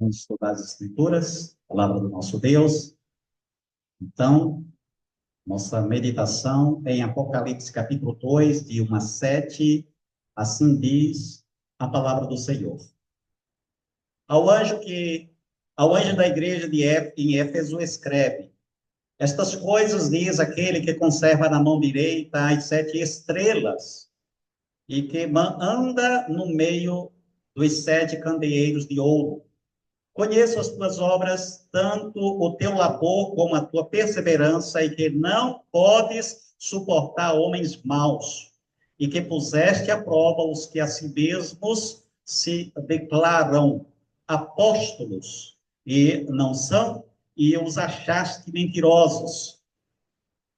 Vamos estudar as Escrituras, a palavra do nosso Deus. Então, nossa meditação é em Apocalipse capítulo 2, de 1 a 7, assim diz a palavra do Senhor. Ao anjo da igreja em Éfeso escreve: estas coisas diz aquele que conserva na mão direita as 7 estrelas e que anda no meio dos 7 candeeiros de ouro. Conheço as tuas obras, tanto o teu labor como a tua perseverança, e que não podes suportar homens maus, e que puseste à prova os que a si mesmos se declaram apóstolos, e não são, e os achaste mentirosos.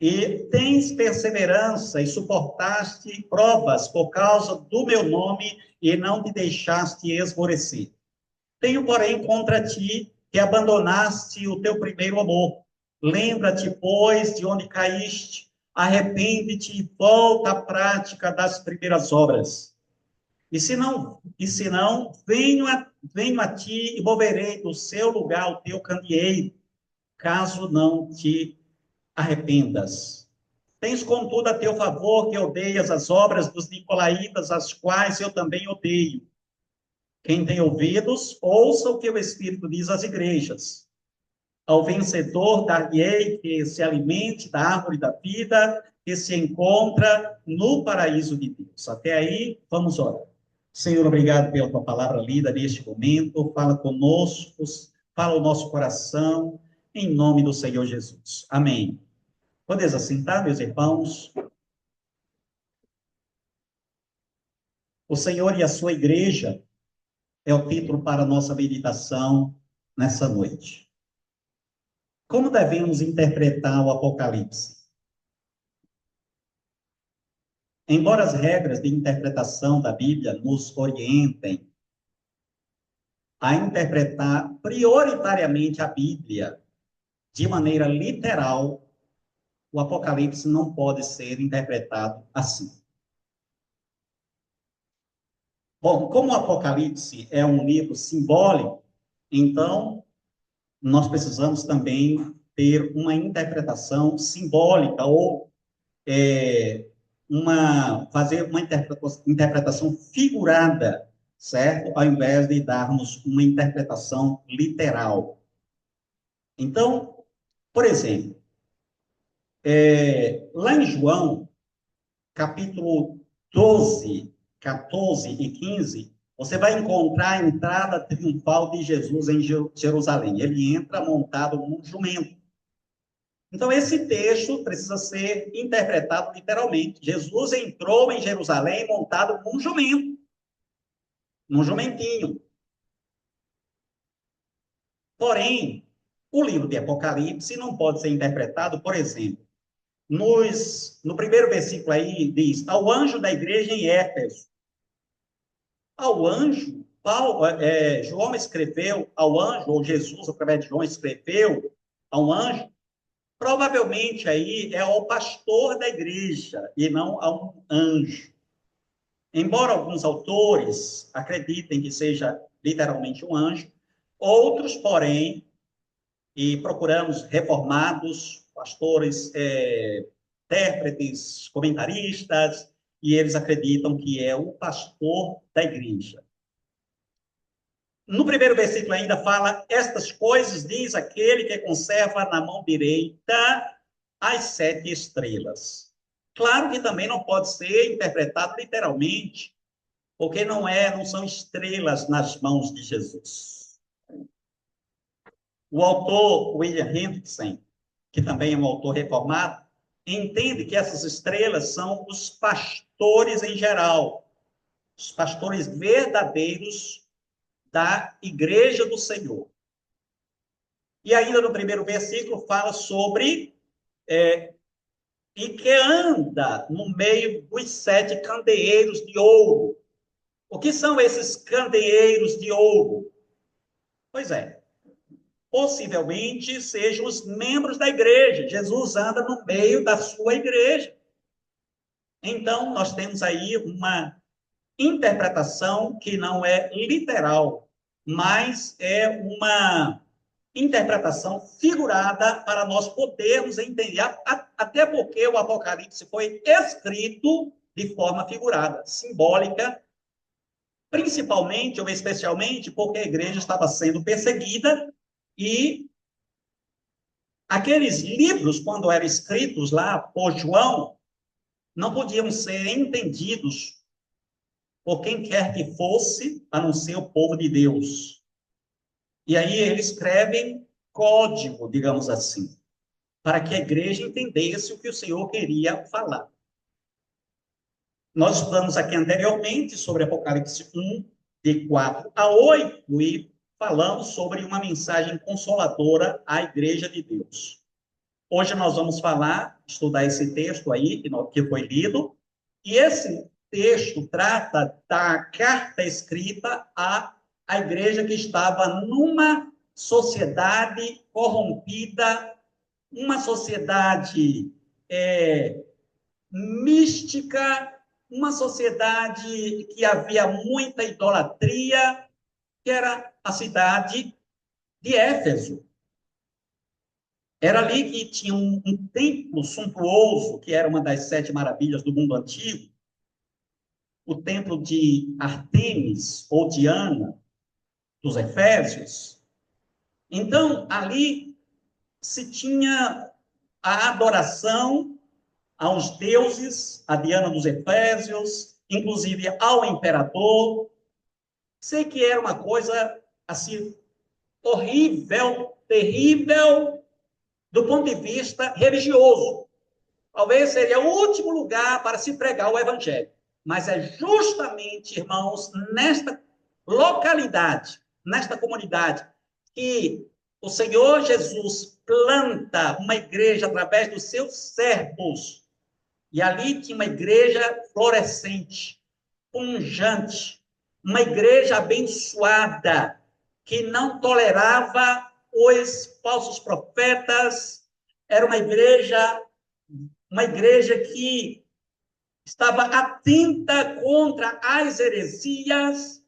E tens perseverança e suportaste provas por causa do meu nome, e não te deixaste esmorecer. Tenho, porém, contra ti que abandonaste o teu primeiro amor. Lembra-te, pois, de onde caíste, arrepende-te e volta à prática das primeiras obras. E se não, venho a ti e moverei do seu lugar o teu candeeiro, caso não te arrependas. Tens, contudo, a teu favor que odeias as obras dos nicolaítas, as quais eu também odeio. Quem tem ouvidos, ouça o que o Espírito diz às igrejas. Ao vencedor, dar-lhe-ei que se alimente da árvore da vida, que se encontra no paraíso de Deus. Até aí, vamos orar. Senhor, obrigado pela tua palavra lida neste momento. Fala conosco, fala o nosso coração, em nome do Senhor Jesus. Amém. Podeis assentar, meus irmãos? O Senhor e a sua igreja é o título para a nossa meditação nessa noite. Como devemos interpretar o Apocalipse? Embora as regras de interpretação da Bíblia nos orientem a interpretar prioritariamente a Bíblia de maneira literal, o Apocalipse não pode ser interpretado assim. Bom, como o Apocalipse é um livro simbólico, então nós precisamos também ter uma interpretação simbólica ou fazer uma interpretação figurada, certo? Ao invés de darmos uma interpretação literal. Então, por exemplo, lá em João, capítulo 12, 14 e 15, você vai encontrar a entrada triunfal de Jesus em Jerusalém. Ele entra montado num jumento. Então, esse texto precisa ser interpretado literalmente. Jesus entrou em Jerusalém montado num jumento, num jumentinho. Porém, o livro de Apocalipse não pode ser interpretado, por exemplo, no primeiro versículo aí diz: ao anjo da igreja em Éfeso. Ao anjo, João escreveu ao anjo, ou Jesus, através de João, escreveu ao anjo, provavelmente aí é ao pastor da igreja e não a um anjo. Embora alguns autores acreditem que seja literalmente um anjo, outros, porém, e procuramos reformados, pastores, intérpretes, comentaristas, e eles acreditam que é o pastor da igreja. No primeiro versículo ainda fala: estas coisas diz aquele que conserva na mão direita as 7 estrelas. Claro que também não pode ser interpretado literalmente, porque não são estrelas nas mãos de Jesus. O autor William Hendrickson, que também é um autor reformado, entende que essas estrelas são os pastores em geral, os pastores verdadeiros da igreja do Senhor. E ainda no primeiro versículo fala sobre e que anda no meio dos 7 candeeiros de ouro. O que são esses candeeiros de ouro? Pois é, possivelmente sejam os membros da igreja. Jesus anda no meio da sua igreja. Então, nós temos aí uma interpretação que não é literal, mas é uma interpretação figurada para nós podermos entender, até porque o Apocalipse foi escrito de forma figurada, simbólica, principalmente ou especialmente porque a igreja estava sendo perseguida e aqueles livros, quando eram escritos lá por João, não podiam ser entendidos por quem quer que fosse, a não ser o povo de Deus. E aí eles escrevem código, digamos assim, para que a igreja entendesse o que o Senhor queria falar. Nós estudamos aqui anteriormente sobre Apocalipse 1, de 4 a 8, e falamos sobre uma mensagem consoladora à igreja de Deus. Hoje nós vamos estudar esse texto aí, que foi lido, e esse texto trata da carta escrita à igreja que estava numa sociedade corrompida, uma sociedade mística, uma sociedade que havia muita idolatria, que era a cidade de Éfeso. Era ali que tinha um templo suntuoso, que era uma das 7 maravilhas do mundo antigo, o templo de Artemis, ou Diana, dos Efésios. Então, ali se tinha a adoração aos deuses, a Diana dos Efésios, inclusive ao imperador. Sei que era uma coisa, assim, horrível, terrível, do ponto de vista religioso. Talvez seria o último lugar para se pregar o evangelho. Mas é justamente, irmãos, nesta localidade, nesta comunidade, que o Senhor Jesus planta uma igreja através dos seus servos. E ali tinha uma igreja florescente, pungente, uma igreja abençoada, que não tolerava os falsos profetas, era uma igreja que estava atenta contra as heresias,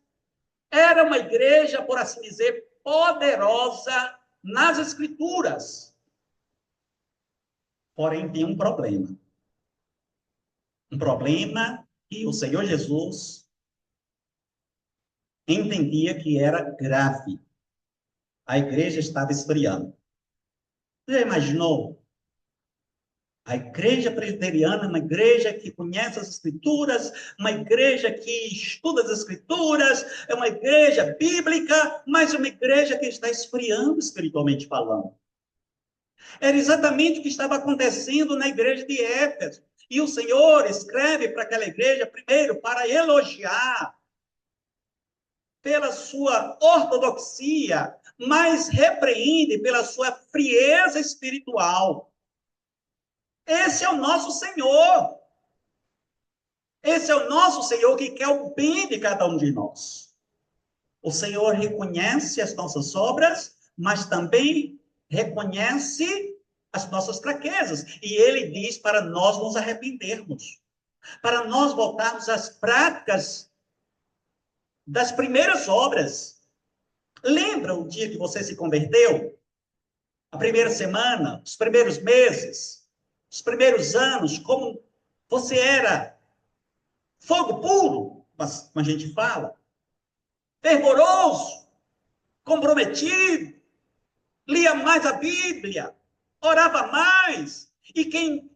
era uma igreja, por assim dizer, poderosa nas Escrituras. Porém, tem um problema. Um problema que o Senhor Jesus entendia que era grave. A igreja estava esfriando. Você já imaginou? A igreja presbiteriana é uma igreja que conhece as Escrituras, uma igreja que estuda as Escrituras, é uma igreja bíblica, mas uma igreja que está esfriando espiritualmente falando. Era exatamente o que estava acontecendo na igreja de Éfeso. E o Senhor escreve para aquela igreja, primeiro, para elogiar pela sua ortodoxia, mas repreende pela sua frieza espiritual. Esse é o nosso Senhor. Esse é o nosso Senhor que quer o bem de cada um de nós. O Senhor reconhece as nossas obras, mas também reconhece as nossas fraquezas. E Ele diz para nós nos arrependermos, para nós voltarmos às práticas das primeiras obras. Lembra o dia que você se converteu? A primeira semana, os primeiros meses, os primeiros anos, como você era fogo puro, como a gente fala, fervoroso, comprometido, lia mais a Bíblia, orava mais.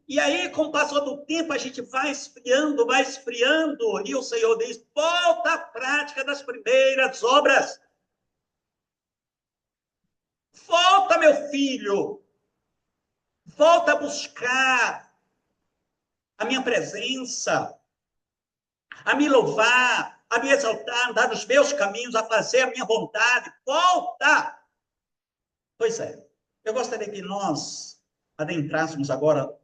E aí, com o passar do tempo, a gente vai esfriando, e o Senhor diz: volta à prática das primeiras obras. Volta, meu filho. Volta a buscar a minha presença, a me louvar, a me exaltar, a andar nos meus caminhos, a fazer a minha vontade. Volta! Pois é, eu gostaria que nós adentrássemos agora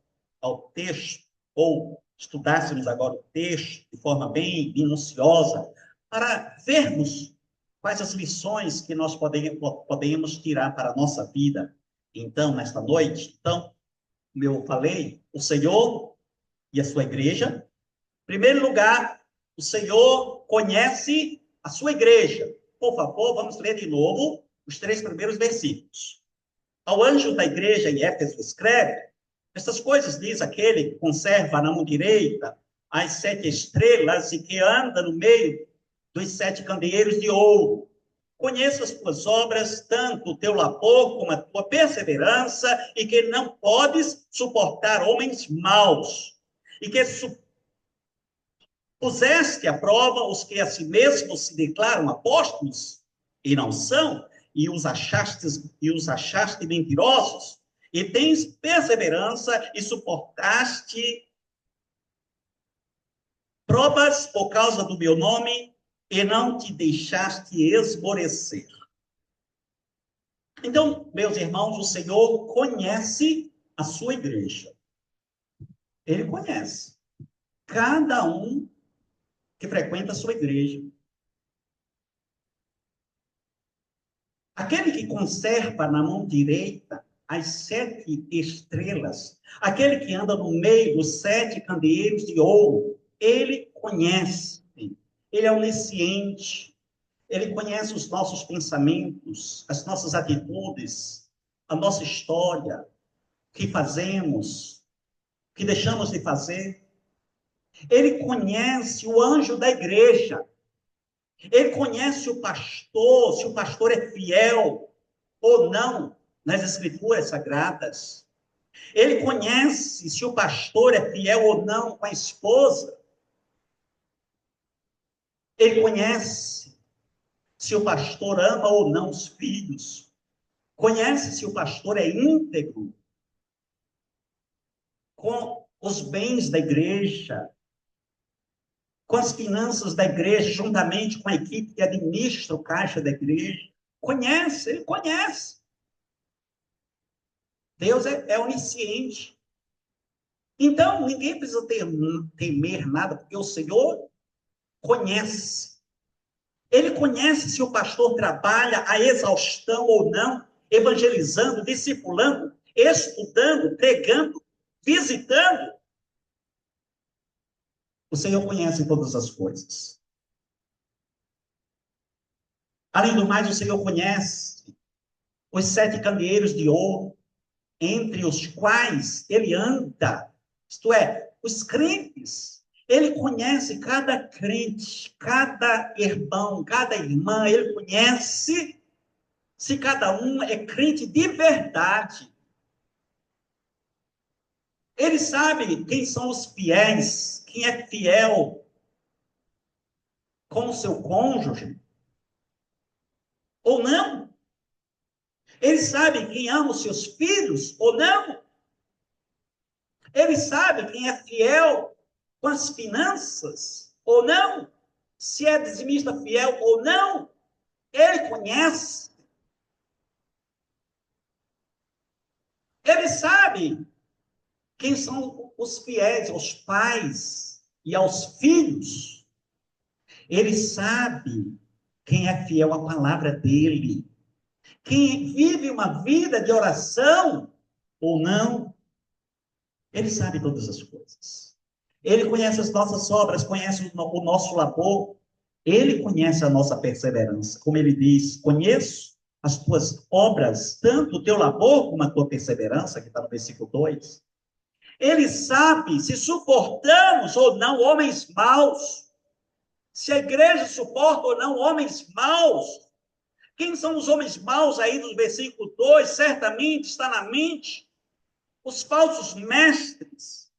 ao texto, ou estudássemos agora o texto de forma bem minuciosa, para vermos quais as lições que nós podemos tirar para a nossa vida. Então, nesta noite, como eu falei, o Senhor e a sua igreja. Em primeiro lugar, o Senhor conhece a sua igreja. Por favor, vamos ler de novo os 3 primeiros versículos. Ao anjo da igreja em Éfeso escreve: essas coisas diz aquele que conserva na mão direita as 7 estrelas e que anda no meio dos 7 candeeiros de ouro. Conheço as tuas obras, tanto o teu labor como a tua perseverança, e que não podes suportar homens maus, e que puseste à prova os que a si mesmos se declaram apóstolos e não são, e os achaste mentirosos, e tens perseverança e suportaste provas por causa do meu nome e não te deixaste esmorecer. Então, meus irmãos, o Senhor conhece a sua igreja. Ele conhece cada um que frequenta a sua igreja. Aquele que conserva na mão direita as 7 estrelas, aquele que anda no meio dos 7 candeeiros de ouro, ele conhece, ele é onisciente, ele conhece os nossos pensamentos, as nossas atitudes, a nossa história, o que fazemos, o que deixamos de fazer. Ele conhece o anjo da igreja. Ele conhece o pastor, se o pastor é fiel ou não nas escrituras sagradas. Ele conhece se o pastor é fiel ou não com a esposa. Ele conhece se o pastor ama ou não os filhos. Conhece se o pastor é íntegro com os bens da igreja, com as finanças da igreja, juntamente com a equipe que administra o caixa da igreja. Conhece, ele conhece. Deus é onisciente. Então, ninguém precisa temer nada, porque o Senhor conhece. Ele conhece se o pastor trabalha a exaustão ou não, evangelizando, discipulando, estudando, pregando, visitando. O Senhor conhece todas as coisas. Além do mais, o Senhor conhece os 7 candeeiros de ouro, entre os quais ele anda, isto é, os crentes. Ele conhece cada crente, cada irmão, cada irmã, ele conhece se cada um é crente de verdade. Ele sabe quem são os fiéis, quem é fiel com o seu cônjuge, ou não. Ele sabe quem ama os seus filhos, ou não. Ele sabe quem é fiel com as finanças, ou não. Se é dizimista fiel ou não. Ele conhece. Ele sabe quem são os fiéis aos pais e aos filhos. Ele sabe quem é fiel à palavra dele. Quem vive uma vida de oração ou não. Ele sabe todas as coisas. Ele conhece as nossas obras, conhece o nosso labor. Ele conhece a nossa perseverança. Como ele diz, conheço as tuas obras, tanto o teu labor como a tua perseverança, que está no versículo 2. Ele sabe se suportamos ou não homens maus. Se a igreja suporta ou não homens maus. Quem são os homens maus aí do versículo 2? Certamente está na mente os falsos mestres,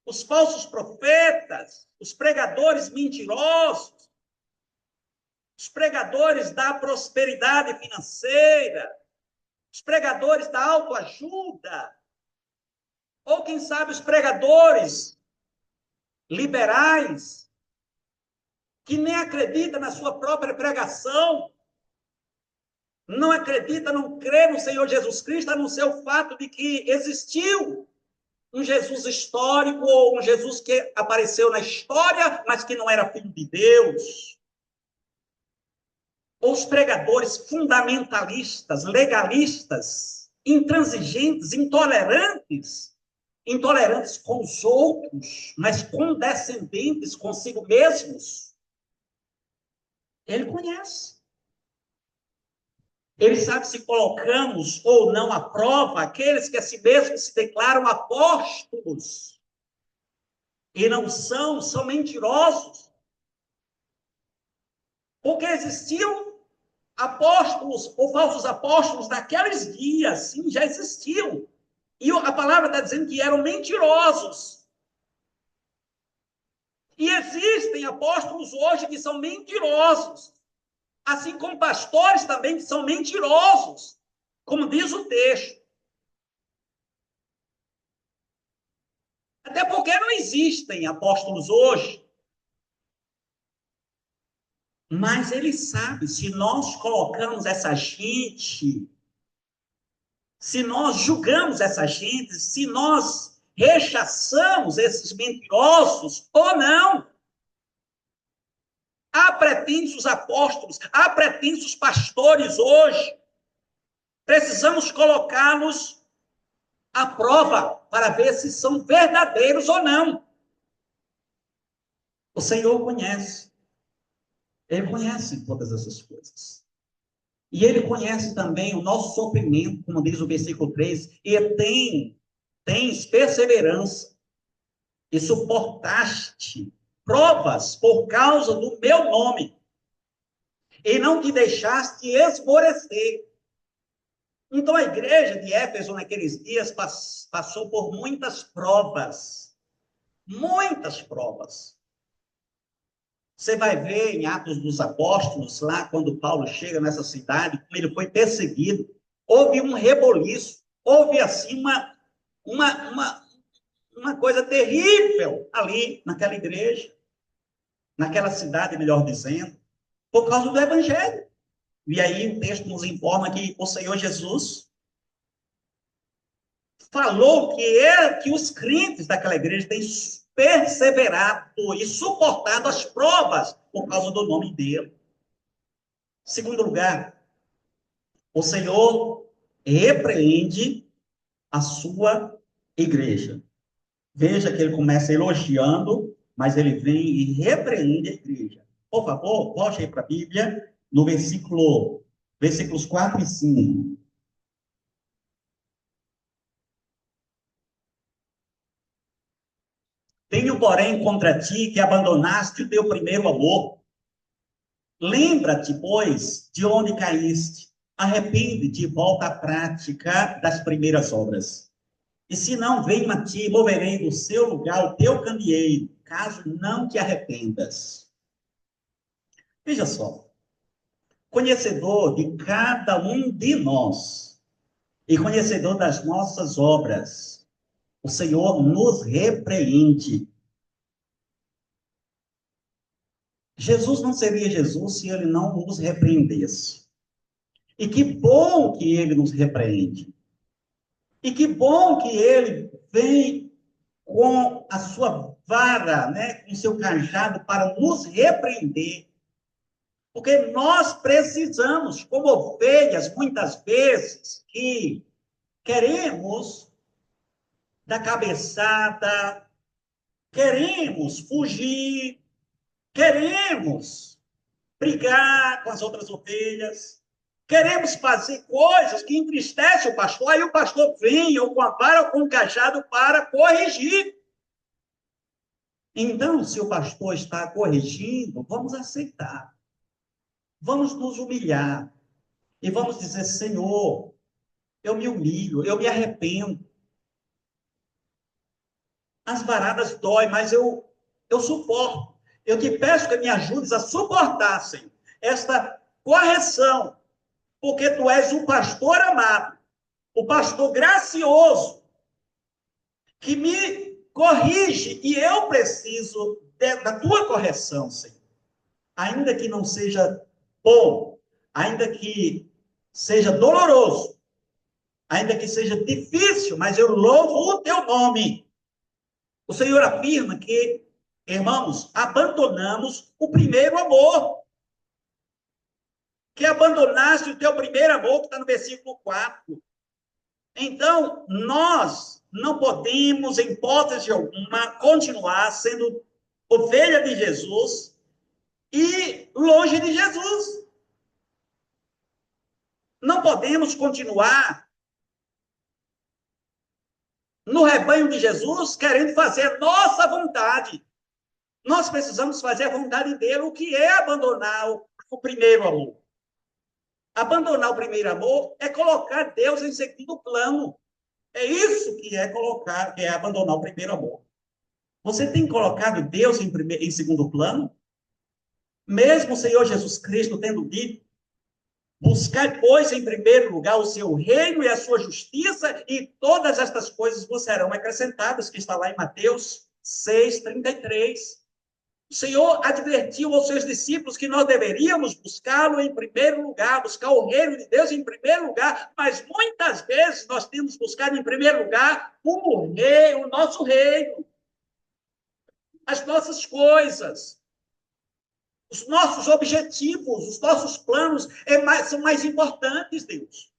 os falsos profetas, os pregadores mentirosos, os pregadores da prosperidade financeira, os pregadores da autoajuda, ou quem sabe os pregadores liberais, que nem acredita na sua própria pregação, não acredita, não crê no Senhor Jesus Cristo, a não ser o fato de que existiu um Jesus histórico, ou um Jesus que apareceu na história, mas que não era filho de Deus. Ou os pregadores fundamentalistas, legalistas, intransigentes, intolerantes com os outros, mas condescendentes consigo mesmos. Ele conhece. Ele sabe se colocamos ou não à prova aqueles que a si mesmos se declaram apóstolos e não são mentirosos. Porque existiam apóstolos ou falsos apóstolos naqueles dias, sim, já existiam. E a palavra está dizendo que eram mentirosos. E existem apóstolos hoje que são mentirosos. Assim como pastores também que são mentirosos, como diz o texto. Até porque não existem apóstolos hoje. Mas ele sabe, se nós colocamos essa gente, se nós julgamos essa gente, se nós rechaçamos esses mentirosos ou não. Há pretensos apóstolos, há pretensos pastores hoje. Precisamos colocá-los à prova para ver se são verdadeiros ou não. O Senhor conhece. Ele conhece todas essas coisas. E ele conhece também o nosso sofrimento, como diz o versículo 3, e tens perseverança e suportaste provas por causa do meu nome, e não te deixaste esmorecer. Então, a igreja de Éfeso, naqueles dias, passou por muitas provas. Muitas provas. Você vai ver em Atos dos Apóstolos, lá quando Paulo chega nessa cidade, como ele foi perseguido, houve um reboliço, houve assim uma coisa terrível ali naquela igreja, naquela cidade, melhor dizendo, por causa do evangelho. E aí o texto nos informa que o Senhor Jesus falou que os crentes daquela igreja têm perseverado e suportado as provas por causa do nome dele. Segundo lugar, o Senhor repreende a sua igreja. Veja que ele começa elogiando, mas ele vem e repreende a igreja. Por favor, volte aí para a Bíblia, no versículos 4 e 5. Tenho, porém, contra ti que abandonaste o teu primeiro amor. Lembra-te, pois, de onde caíste. Arrepende-te e volta à prática das primeiras obras. E se não, venho a ti, moverei do seu lugar o teu candeeiro, caso não te arrependas. Veja só, conhecedor de cada um de nós, e conhecedor das nossas obras, o Senhor nos repreende. Jesus não seria Jesus se ele não nos repreendesse. E que bom que ele nos repreende. E que bom que ele vem com a sua vara, né, com o seu cajado para nos repreender. Porque nós precisamos, como ovelhas, muitas vezes, que queremos dar cabeçada, queremos fugir, queremos brigar com as outras ovelhas, queremos fazer coisas que entristecem o pastor, aí o pastor vem ou com a vara ou com o cajado para corrigir. Então, se o pastor está corrigindo, vamos aceitar. Vamos nos humilhar. E vamos dizer, Senhor, eu me humilho, eu me arrependo. As varadas doem, mas eu suporto. Eu te peço que me ajudes a suportar, Senhor, esta correção, porque tu és um pastor amado, o pastor gracioso, que me corrige, e eu preciso da tua correção, Senhor. Ainda que não seja bom, ainda que seja doloroso, ainda que seja difícil, mas eu louvo o teu nome. O Senhor afirma que, irmãos, abandonamos o primeiro amor. Que abandonaste o teu primeiro amor, que está no versículo 4. Então, nós não podemos, em hipótese alguma, continuar sendo ovelha de Jesus e longe de Jesus. Não podemos continuar no rebanho de Jesus querendo fazer a nossa vontade. Nós precisamos fazer a vontade dele, o que é abandonar o primeiro amor. Abandonar o primeiro amor é colocar Deus em segundo plano. É isso que é colocar, que é abandonar o primeiro amor. Você tem colocado Deus em segundo plano? Mesmo o Senhor Jesus Cristo tendo dito: buscar, pois, em primeiro lugar o seu reino e a sua justiça, e todas estas coisas vos serão acrescentadas, que está lá em Mateus 6:33. O Senhor advertiu aos seus discípulos que nós deveríamos buscá-lo em primeiro lugar, buscar o reino de Deus em primeiro lugar, mas muitas vezes nós temos buscado em primeiro lugar o rei, o nosso reino, as nossas coisas, os nossos objetivos, os nossos planos são mais importantes, Deus.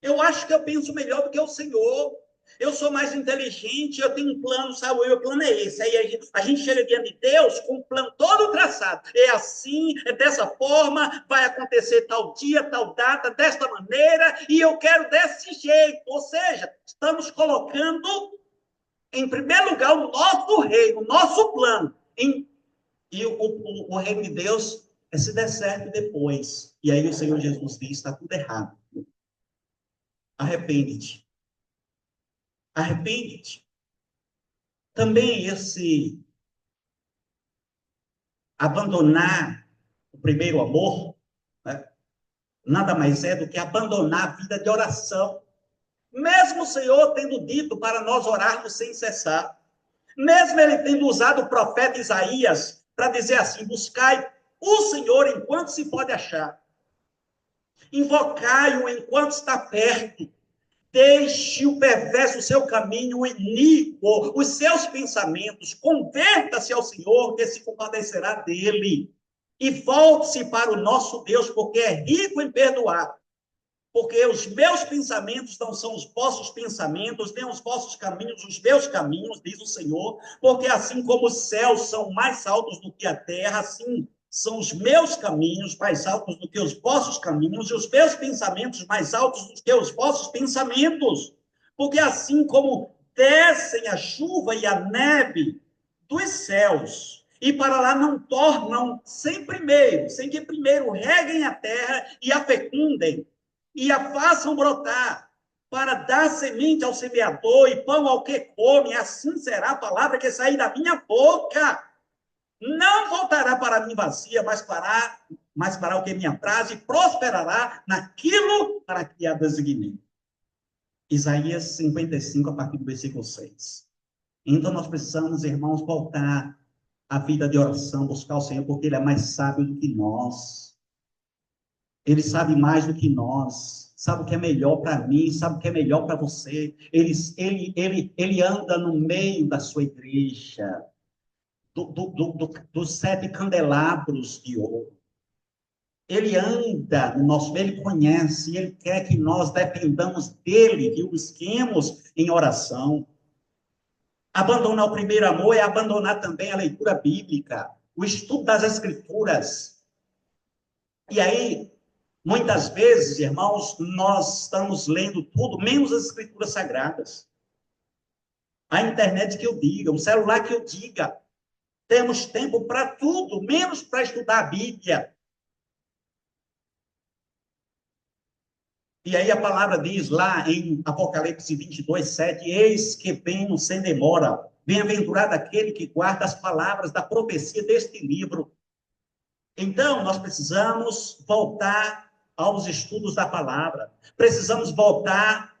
Eu acho que eu penso melhor do que o Senhor. Eu sou mais inteligente, eu tenho um plano, sabe? O meu plano é esse. Aí a gente chega diante de Deus com um plano todo traçado. É assim, é dessa forma, vai acontecer tal dia, tal data, desta maneira, e eu quero desse jeito. Ou seja, estamos colocando em primeiro lugar o nosso reino, o nosso plano. E o reino de Deus é se der certo depois. E aí o Senhor Jesus diz: está tudo errado. Arrepende-te. Arrepende-te. Também esse abandonar o primeiro amor, né, nada mais é do que abandonar a vida de oração. Mesmo o Senhor tendo dito para nós orarmos sem cessar, mesmo ele tendo usado o profeta Isaías para dizer assim: buscai o Senhor enquanto se pode achar, invocai-o enquanto está perto, deixe o perverso o seu caminho, o iníquo, os seus pensamentos, converta-se ao Senhor, que se compadecerá dele, e volte-se para o nosso Deus, porque é rico em perdoar. Porque os meus pensamentos não são os vossos pensamentos, nem os vossos caminhos, os meus caminhos, diz o Senhor, porque assim como os céus são mais altos do que a terra, assim são os meus caminhos mais altos do que os vossos caminhos, e os meus pensamentos mais altos do que os vossos pensamentos. Porque assim como descem a chuva e a neve dos céus, e para lá não tornam sem que primeiro reguem a terra e a fecundem, e a façam brotar, para dar semente ao semeador e pão ao que come, assim será a palavra que sair da minha boca. Não voltará para mim vazia, mas fará o que me apraz e prosperará naquilo para que a designei. Isaías 55, a partir do versículo 6. Então, nós precisamos, irmãos, voltar à vida de oração, buscar o Senhor, porque Ele é mais sábio do que nós. Ele sabe mais do que nós, sabe o que é melhor para mim, sabe o que é melhor para você. Ele anda no meio da sua igreja, dos 7 candelabros de ouro. Ele anda no nosso meio, ele conhece, ele quer que nós dependamos dele, que o busquemos em oração. Abandonar o primeiro amor é abandonar também a leitura bíblica, o estudo das Escrituras. E aí, muitas vezes, irmãos, nós estamos lendo tudo, menos as Escrituras Sagradas. A internet que eu diga, o celular que eu diga. Temos tempo para tudo, menos para estudar a Bíblia. E aí a palavra diz lá em Apocalipse 22:7, eis que venho sem demora, bem-aventurado aquele que guarda as palavras da profecia deste livro. Então, nós precisamos voltar aos estudos da palavra, precisamos voltar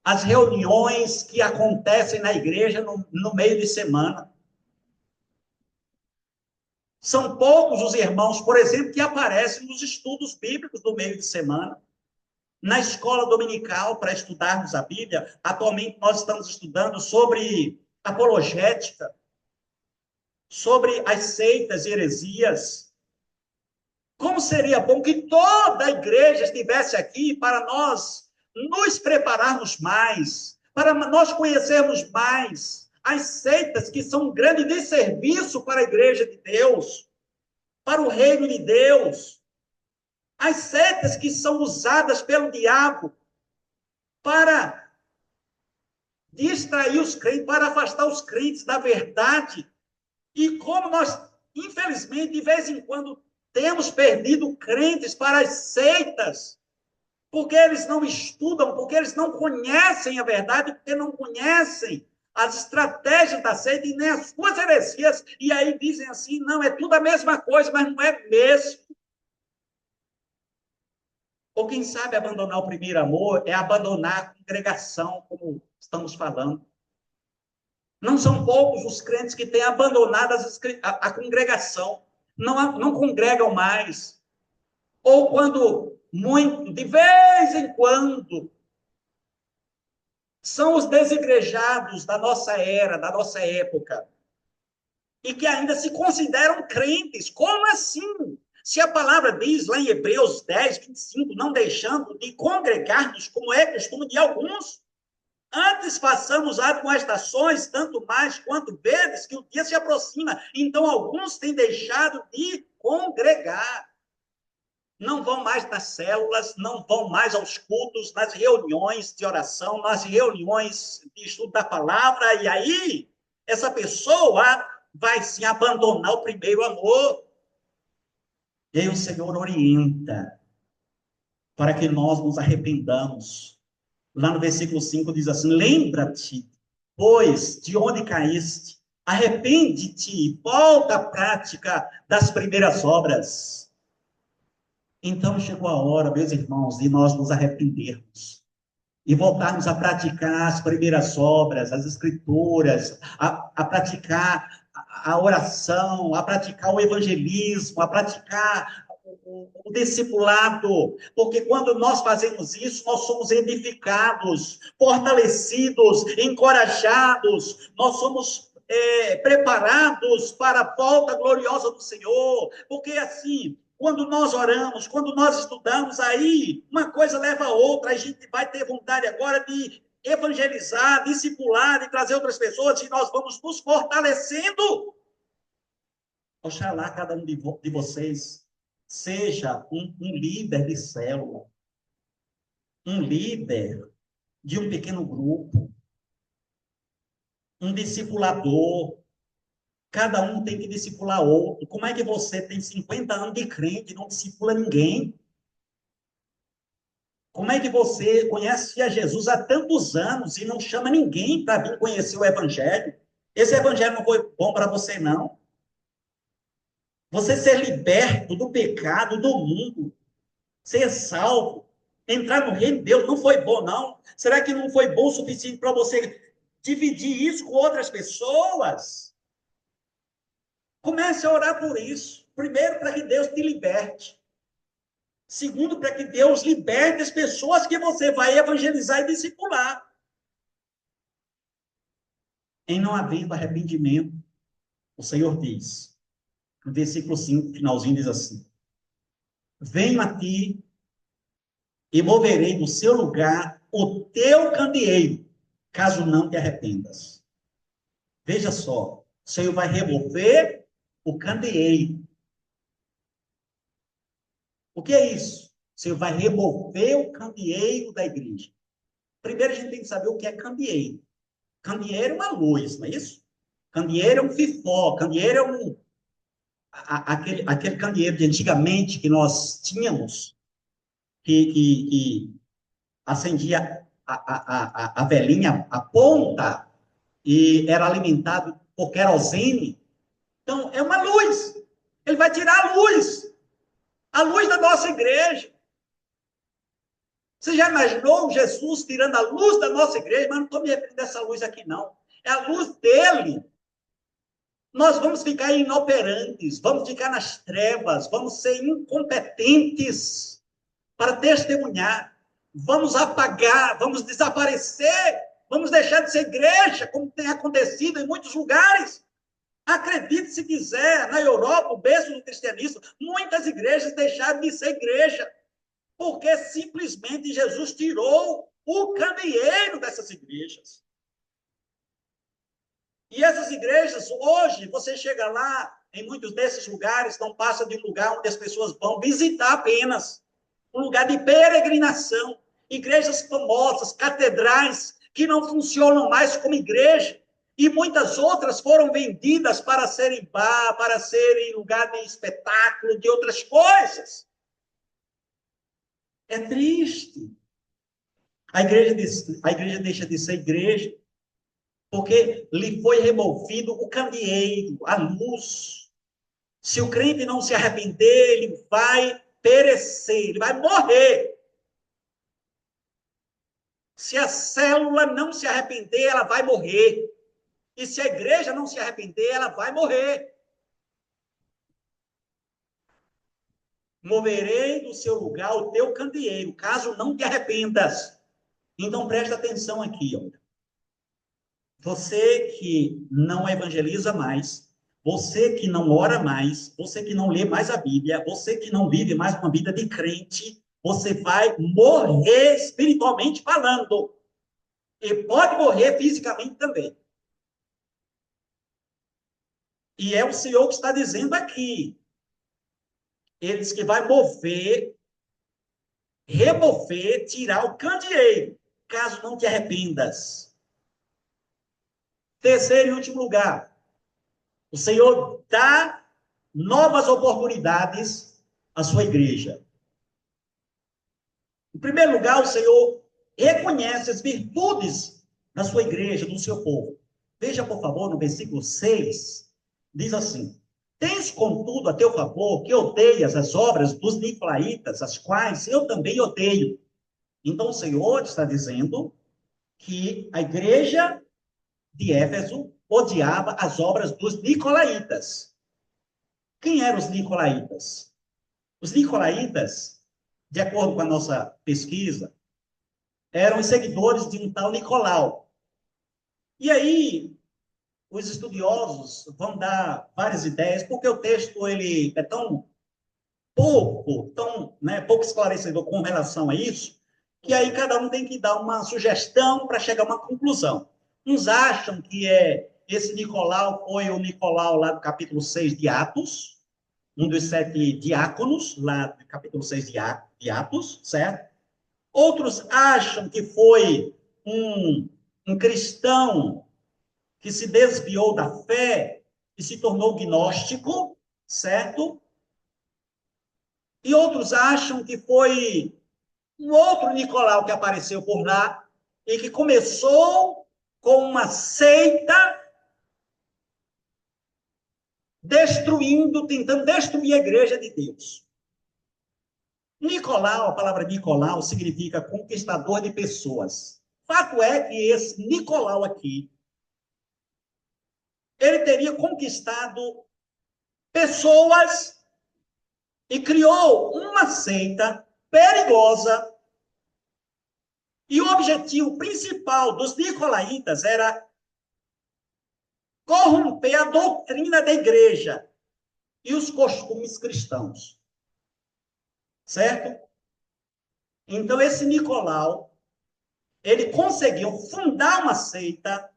às reuniões que acontecem na igreja no meio de semana. São poucos os irmãos, por exemplo, que aparecem nos estudos bíblicos do meio de semana. Na escola dominical, para estudarmos a Bíblia, atualmente nós estamos estudando sobre apologética, sobre as seitas e heresias. Como seria bom que toda a igreja estivesse aqui para nós nos prepararmos mais, para nós conhecermos mais as seitas que são um grande desserviço para a igreja de Deus, para o reino de Deus. As seitas que são usadas pelo diabo para distrair os crentes, para afastar os crentes da verdade. E como nós, infelizmente, de vez em quando, temos perdido crentes para as seitas, porque eles não estudam, porque eles não conhecem a verdade, porque não conhecem as estratégias da seita e nem as suas heresias, e aí dizem assim, não, é tudo a mesma coisa, mas não é mesmo. Ou quem sabe abandonar o primeiro amor é abandonar a congregação, como estamos falando. Não são poucos os crentes que têm abandonado a congregação, não congregam mais. Ou quando, muito, de vez em quando, são os desigrejados da nossa era, da nossa época, e que ainda se consideram crentes. Como assim? Se a palavra diz lá em Hebreus 10, 25, não deixando de congregar-nos, como é costume de alguns, antes façamos admoestações, tanto mais quanto vedes que o dia se aproxima. Então, alguns têm deixado de congregar. Não vão mais nas células, não vão mais aos cultos, nas reuniões de oração, nas reuniões de estudo da palavra, e aí essa pessoa vai se abandonar o primeiro amor. E aí o Senhor orienta para que nós nos arrependamos. Lá no versículo 5 diz assim: lembra-te, pois, de onde caíste, arrepende-te e volta à prática das primeiras obras. Então chegou a hora, meus irmãos, de nós nos arrependermos e voltarmos a praticar as primeiras obras, as escrituras, a praticar a oração, a praticar o evangelismo, a praticar o discipulado, porque quando nós fazemos isso, nós somos edificados, fortalecidos, encorajados, nós somos preparados para a volta gloriosa do Senhor, porque assim, quando nós oramos, quando nós estudamos, aí uma coisa leva a outra, a gente vai ter vontade agora de evangelizar, discipular, de trazer outras pessoas, e nós vamos nos fortalecendo. Oxalá cada um de vocês seja um líder de célula, um líder de um pequeno grupo, um discipulador. Cada um tem que discipular outro. Como é que você tem 50 anos de crente e não discipula ninguém? Como é que você conhece a Jesus há tantos anos e não chama ninguém para vir conhecer o Evangelho? Esse Evangelho não foi bom para você, não. Você ser liberto do pecado, do mundo, ser salvo, entrar no reino de Deus, não foi bom, não? Será que não foi bom o suficiente para você dividir isso com outras pessoas? Comece a orar por isso. Primeiro, para que Deus te liberte. Segundo, para que Deus liberte as pessoas que você vai evangelizar e discipular. Em não havendo arrependimento, o Senhor diz, no versículo 5, finalzinho, diz assim: venho a ti e moverei do seu lugar o teu candeeiro, caso não te arrependas. Veja só, o Senhor vai remover o candeeiro. O que é isso? O Senhor vai remover o candeeiro da igreja. Primeiro a gente tem que saber o que é candeeiro. Candeeiro é uma luz, não é isso? Candeeiro é um fifó, candeeiro é aquele candeeiro de antigamente que nós tínhamos, que acendia a velhinha, a ponta, e era alimentado por querosene. Então, é uma luz. Ele vai tirar a luz da nossa igreja. Você já imaginou Jesus tirando a luz da nossa igreja? Mas não estou me referindo a essa luz aqui, não. É a luz dele. Nós vamos ficar inoperantes, vamos ficar nas trevas, vamos ser incompetentes para testemunhar, vamos apagar, vamos desaparecer, vamos deixar de ser igreja, como tem acontecido em muitos lugares. Acredite se quiser, na Europa, o berço do cristianismo, muitas igrejas deixaram de ser igreja, porque simplesmente Jesus tirou o candeeiro dessas igrejas. E essas igrejas, hoje, você chega lá, em muitos desses lugares, não passa de um lugar onde as pessoas vão visitar apenas. um lugar de peregrinação, igrejas famosas, catedrais, que não funcionam mais como igreja, e muitas outras foram vendidas para serem bar, para serem lugar de espetáculo, de outras coisas. É triste. A igreja deixa de ser igreja, porque lhe foi removido o candeeiro, a luz. Se o crente não se arrepender, ele vai perecer, ele vai morrer. Se a célula não se arrepender, ela vai morrer. E se a igreja não se arrepender, ela vai morrer. Moverei do seu lugar o teu candeeiro, caso não te arrependas. Então presta atenção aqui, ó. Você que não evangeliza mais, você que não ora mais, você que não lê mais a Bíblia, você que não vive mais uma vida de crente, você vai morrer espiritualmente falando. E pode morrer fisicamente também. E é o Senhor que está dizendo aqui. Ele diz que vai mover, remover, tirar o candeeiro, caso não te arrependas. Terceiro e último lugar, o Senhor dá novas oportunidades à sua igreja. Em primeiro lugar, o Senhor reconhece as virtudes da sua igreja, do seu povo. Veja, por favor, no versículo 6, diz assim: Tens, contudo, a teu favor que odeias as obras dos nicolaítas, as quais eu também odeio. Então, o Senhor está dizendo que a igreja de Éfeso odiava as obras dos nicolaítas. Quem eram os nicolaítas? Os nicolaítas, de acordo com a nossa pesquisa, eram os seguidores de um tal Nicolau. E aí, os estudiosos vão dar várias ideias, porque o texto ele é tão pouco esclarecedor com relação a isso, que aí cada um tem que dar uma sugestão para chegar a uma conclusão. Uns acham que esse Nicolau foi o Nicolau lá do capítulo 6 de Atos, um dos 7 diáconos, lá do capítulo 6 de Atos, certo? Outros acham que foi um cristão que se desviou da fé e se tornou gnóstico, certo? E outros acham que foi um outro Nicolau que apareceu por lá e que começou com uma seita tentando destruir a igreja de Deus. Nicolau, a palavra Nicolau significa conquistador de pessoas. Fato é que esse Nicolau aqui, ele teria conquistado pessoas e criou uma seita perigosa. E o objetivo principal dos nicolaítas era corromper a doutrina da igreja e os costumes cristãos. Certo? Então, esse Nicolau, ele conseguiu fundar uma seita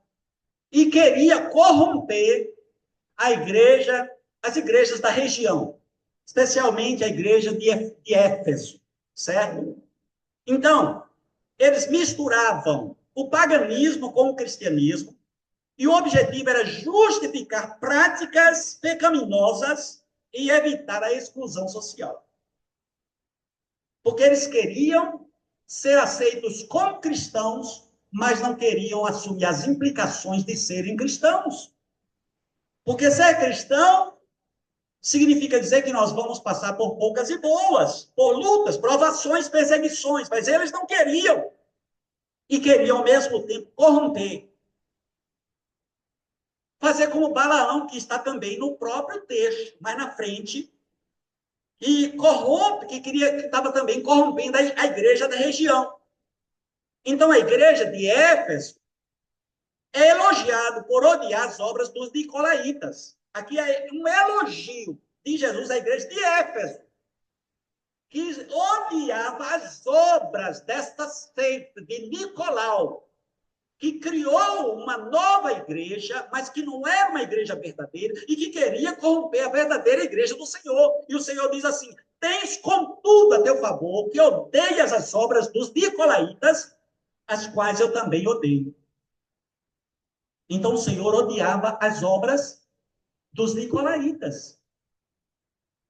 e queria corromper a igreja, as igrejas da região, especialmente a igreja de Éfeso, certo? Então, eles misturavam o paganismo com o cristianismo, e o objetivo era justificar práticas pecaminosas e evitar a exclusão social. Porque eles queriam ser aceitos como cristãos, mas não queriam assumir as implicações de serem cristãos. Porque ser cristão significa dizer que nós vamos passar por poucas e boas, por lutas, provações, perseguições, mas eles não queriam. E queriam, ao mesmo tempo, corromper. Fazer como Balaão, que está também no próprio texto, mais na frente, e corrompe, que estava também corrompendo a igreja da região. Então, a igreja de Éfeso é elogiado por odiar as obras dos nicolaítas. Aqui é um elogio de Jesus à igreja de Éfeso, que odiava as obras desta seita de Nicolau. que criou uma nova igreja, mas que não era uma igreja verdadeira e que queria corromper a verdadeira igreja do Senhor. E o Senhor diz assim: tens contudo a teu favor que odeias as obras dos nicolaítas, as quais eu também odeio. Então o Senhor odiava as obras dos nicolaítas.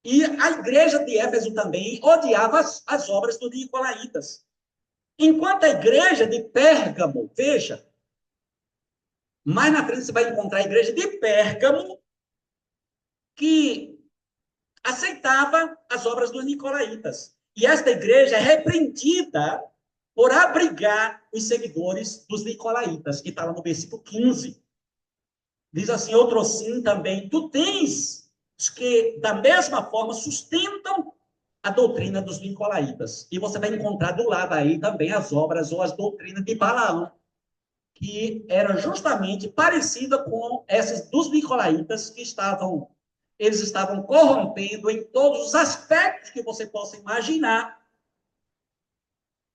E a igreja de Éfeso também odiava as obras dos nicolaítas. Enquanto a igreja de Pérgamo, veja, mais na frente você vai encontrar a igreja de Pérgamo, que aceitava as obras dos nicolaítas. E esta igreja é repreendida por abrigar os seguidores dos nicolaítas, que está lá no versículo 15. Diz assim: outro sim também, tu tens os que, da mesma forma, sustentam a doutrina dos nicolaítas. E você vai encontrar do lado aí também as obras ou as doutrinas de Balaão, que era justamente parecida com essas dos nicolaítas, que eles estavam corrompendo em todos os aspectos que você possa imaginar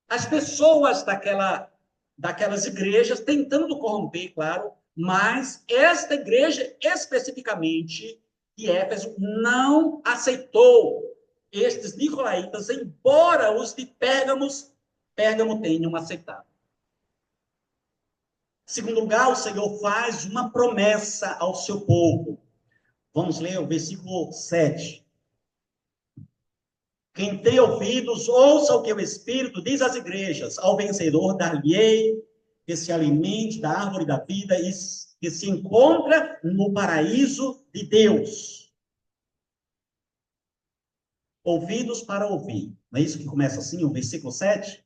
as pessoas daquelas igrejas, tentando corromper, claro, mas esta igreja especificamente de Éfeso não aceitou estes nicolaítas, embora os de Pérgamo tenham aceitado. Em segundo lugar, o Senhor faz uma promessa ao seu povo. Vamos ler o versículo 7. Quem tem ouvidos, ouça o que o Espírito diz às igrejas. Ao vencedor, dar-lhe-ei que se alimente da árvore da vida e que se encontra no paraíso de Deus. Ouvidos para ouvir. Não é isso que começa assim, o versículo 7?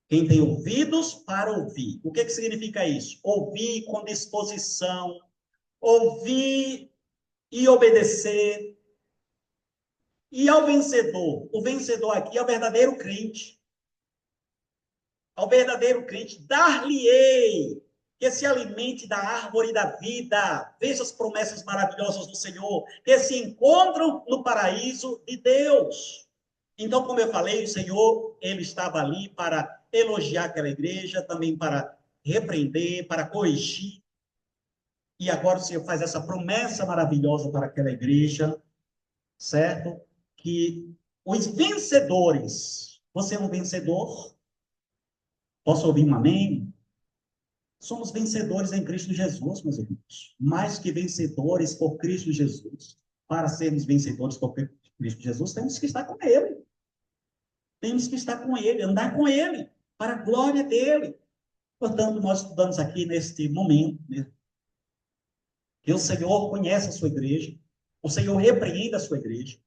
Quem tem ouvidos para ouvir. O que significa isso? Ouvir com disposição, ouvir e obedecer. E ao vencedor, o vencedor aqui é o verdadeiro crente. Ao verdadeiro crente, dar-lhe-ei que se alimente da árvore da vida. Veja as promessas maravilhosas do Senhor, que se encontram no paraíso de Deus. Então, como eu falei, o Senhor, ele estava ali para elogiar aquela igreja, também para repreender, para corrigir. E agora o Senhor faz essa promessa maravilhosa para aquela igreja, certo? Que os vencedores, você é um vencedor? Posso ouvir um amém? Somos vencedores em Cristo Jesus, meus irmãos. Mais que vencedores por Cristo Jesus. Para sermos vencedores por Cristo Jesus, temos que estar com Ele. Temos que estar com Ele, andar com Ele, para a glória dEle. Portanto, nós estudamos aqui neste momento, né, que o Senhor conhece a sua igreja, o Senhor repreende a sua igreja,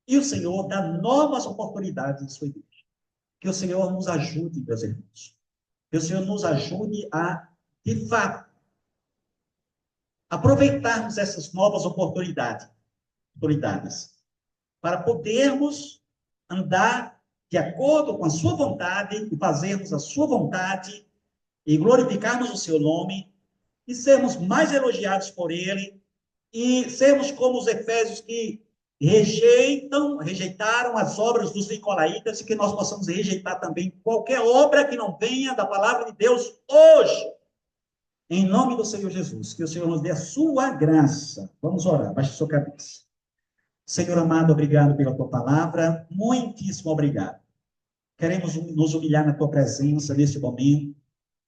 e o Senhor dá novas oportunidades à sua igreja. Que o Senhor nos ajude, meus irmãos. Que o Senhor nos ajude a, de fato, aproveitarmos essas novas oportunidades para podermos andar de acordo com a sua vontade e fazermos a sua vontade e glorificarmos o seu nome e sermos mais elogiados por ele e sermos como os efésios que rejeitaram as obras dos nicolaítas e que nós possamos rejeitar também qualquer obra que não venha da palavra de Deus hoje. Em nome do Senhor Jesus, que o Senhor nos dê a sua graça. Vamos orar, baixe sua cabeça. Senhor amado, obrigado pela tua palavra, muitíssimo obrigado. Queremos nos humilhar na tua presença neste momento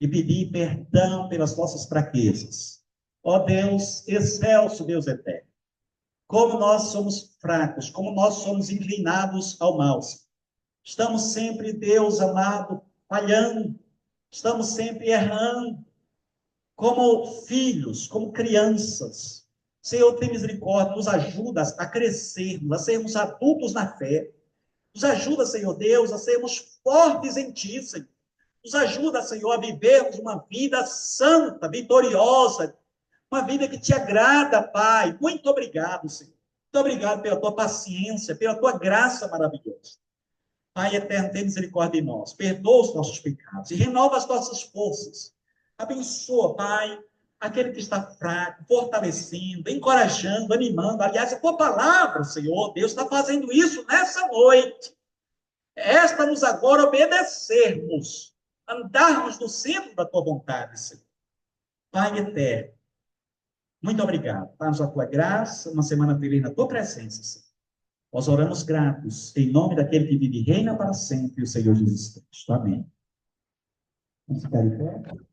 e pedir perdão pelas nossas fraquezas. Ó Deus, excelso Deus eterno, como nós somos fracos, como nós somos inclinados ao mal. Estamos sempre, Deus amado, falhando, estamos sempre errando, como filhos, como crianças. Senhor, tem misericórdia, nos ajuda a crescermos, a sermos adultos na fé. Nos ajuda, Senhor Deus, a sermos fortes em Ti, Senhor. Nos ajuda, Senhor, a vivermos uma vida santa, vitoriosa, uma vida que Te agrada, Pai. Muito obrigado, Senhor. Muito obrigado pela Tua paciência, pela Tua graça maravilhosa. Pai eterno, tem misericórdia de nós. Perdoa os nossos pecados e renova as nossas forças. Abençoa, Pai, aquele que está fraco, fortalecendo, encorajando, animando. Aliás, a tua palavra, Senhor, Deus está fazendo isso nessa noite. Resta-nos agora obedecermos, andarmos no centro da tua vontade, Senhor. Pai eterno, muito obrigado. Dá-nos a tua graça, uma semana plena na tua presença, Senhor. Nós oramos gratos, em nome daquele que vive e reina para sempre, o Senhor Jesus Cristo. Amém. Vamos ficar em pé.